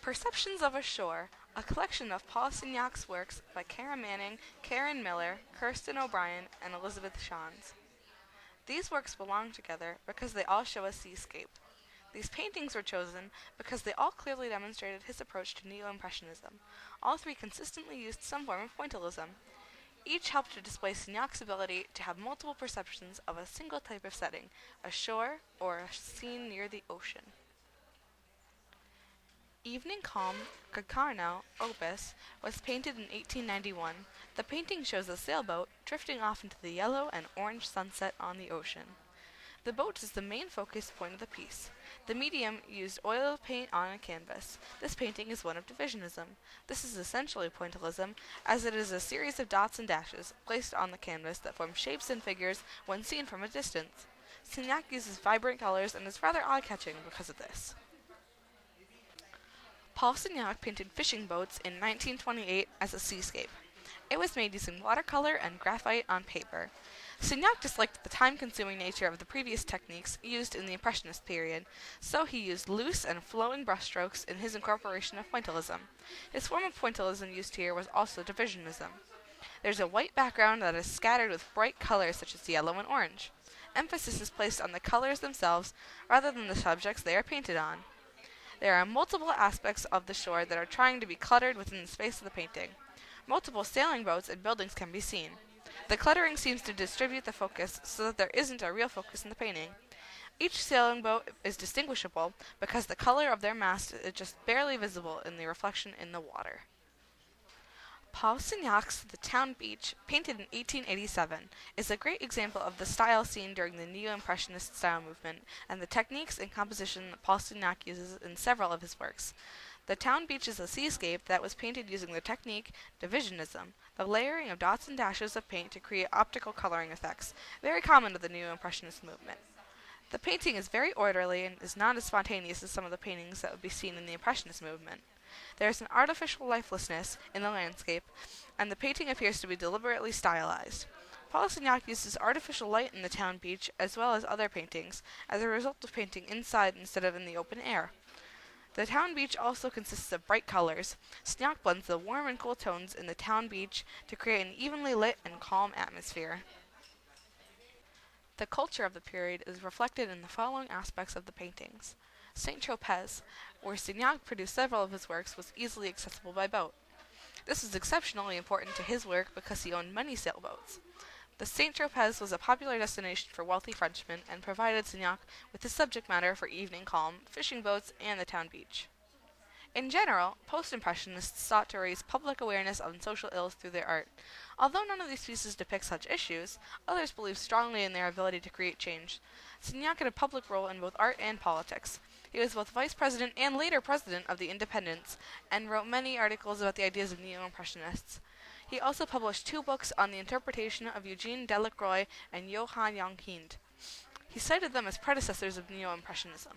Perceptions of a Shore, a collection of Paul Signac's works by Kara Manning, Karen Miller, Kirsten O'Brien, and Elizabeth Shans. These works belong together because they all show a seascape. These paintings were chosen because they all clearly demonstrated his approach to Neo-Impressionism. All three consistently used some form of pointillism. Each helped to display Signac's ability to have multiple perceptions of a single type of setting, a shore or a scene near the ocean. Evening Calm, Gacarno, Opus, was painted in 1891. The painting shows a sailboat drifting off into the yellow and orange sunset on the ocean. The boat is the main focus point of the piece. The medium used oil paint on a canvas. This painting is one of divisionism. This is essentially pointillism, as it is a series of dots and dashes placed on the canvas that form shapes and figures when seen from a distance. Signac uses vibrant colors and is rather eye-catching because of this. Paul Signac painted fishing boats in 1928 as a seascape. It was made using watercolor and graphite on paper. Signac disliked the time-consuming nature of the previous techniques used in the Impressionist period, so he used loose and flowing brushstrokes in his incorporation of pointillism. His form of pointillism used here was also divisionism. There's a white background that is scattered with bright colors such as yellow and orange. Emphasis is placed on the colors themselves rather than the subjects they are painted on. There are multiple aspects of the shore that are trying to be cluttered within the space of the painting. Multiple sailing boats and buildings can be seen. The cluttering seems to distribute the focus so that there isn't a real focus in the painting. Each sailing boat is distinguishable because the color of their mast is just barely visible in the reflection in the water. Paul Signac's The Town Beach, painted in 1887, is a great example of the style seen during the Neo-Impressionist style movement and the techniques and composition that Paul Signac uses in several of his works. The town beach is a seascape that was painted using the technique divisionism, the layering of dots and dashes of paint to create optical coloring effects, very common to the Neo-Impressionist movement. The painting is very orderly and is not as spontaneous as some of the paintings that would be seen in the Impressionist movement. There is an artificial lifelessness in the landscape, and the painting appears to be deliberately stylized. Paul Signac uses artificial light in the town beach as well as other paintings, as a result of painting inside instead of in the open air. The town beach also consists of bright colors. Signac blends the warm and cool tones in the town beach to create an evenly lit and calm atmosphere. The culture of the period is reflected in the following aspects of the paintings. Saint-Tropez, where Signac produced several of his works, was easily accessible by boat. This was exceptionally important to his work because he owned many sailboats. The Saint-Tropez was a popular destination for wealthy Frenchmen and provided Signac with the subject matter for evening calm, fishing boats, and the town beach. In general, post-impressionists sought to raise public awareness on social ills through their art. Although none of these pieces depict such issues, others believe strongly in their ability to create change. Signac had a public role in both art and politics. He was both vice president and later president of the Independents, and wrote many articles about the ideas of Neo-Impressionists. He also published 2 books on the interpretation of Eugene Delacroix and Johann Jonquind. He cited them as predecessors of Neo-Impressionism.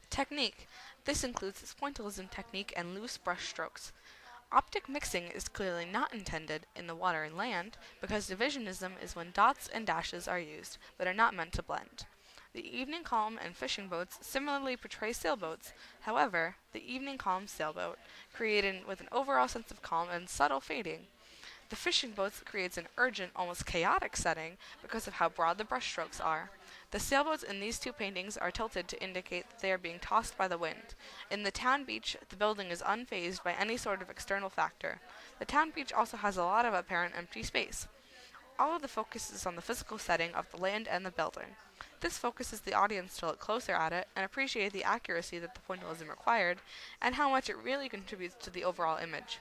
Technique. This includes his pointillism technique and loose brush strokes. Optic mixing is clearly not intended in the water and land, because divisionism is when dots and dashes are used, but are not meant to blend. The evening calm and fishing boats similarly portray sailboats. However, the evening calm sailboat created with an overall sense of calm and subtle fading. The fishing boats creates an urgent, almost chaotic setting because of how broad the brushstrokes are. The sailboats in these 2 paintings are tilted to indicate that they are being tossed by the wind. In the town beach, the building is unfazed by any sort of external factor. The town beach also has a lot of apparent empty space. All of the focus is on the physical setting of the land and the building. This focuses the audience to look closer at it and appreciate the accuracy that the pointillism required, and how much it really contributes to the overall image.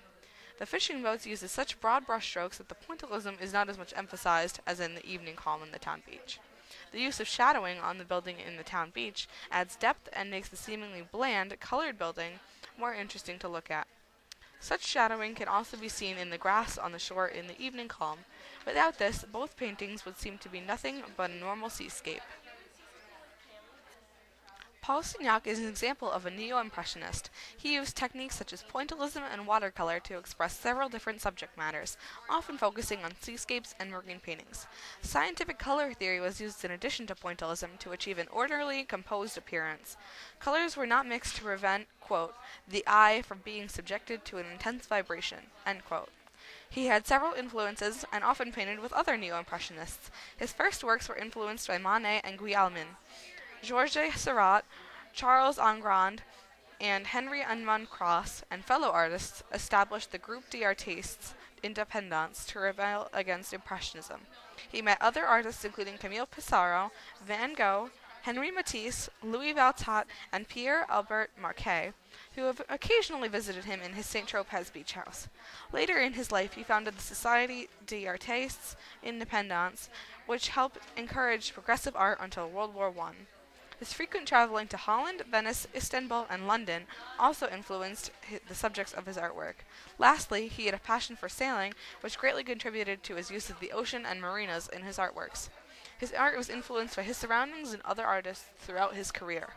The fishing boats uses such broad brushstrokes that the pointillism is not as much emphasized as in the evening calm in the town beach. The use of shadowing on the building in the town beach adds depth and makes the seemingly bland, colored building more interesting to look at. Such shadowing can also be seen in the grass on the shore in the evening calm. Without this, both paintings would seem to be nothing but a normal seascape. Paul Signac is an example of a neo-impressionist. He used techniques such as pointillism and watercolor to express several different subject matters, often focusing on seascapes and marine paintings. Scientific color theory was used in addition to pointillism to achieve an orderly, composed appearance. Colors were not mixed to prevent, quote, the eye from being subjected to an intense vibration, end quote. He had several influences and often painted with other neo-impressionists. His first works were influenced by Monet and Guillaumin. Georges Seurat, Charles Engrand, and Henry Edmond Cross and fellow artists established the Groupe d'Artistes Independants to rebel against Impressionism. He met other artists including Camille Pissarro, Van Gogh, Henri Matisse, Louis Vuitton, and Pierre-Albert Marquet, who have occasionally visited him in his Saint-Tropez beach house. Later in his life, he founded the Société d'Artistes Indépendants, which helped encourage progressive art until World War I. His frequent traveling to Holland, Venice, Istanbul, and London also influenced the subjects of his artwork. Lastly, he had a passion for sailing, which greatly contributed to his use of the ocean and marinas in his artworks. His art was influenced by his surroundings and other artists throughout his career.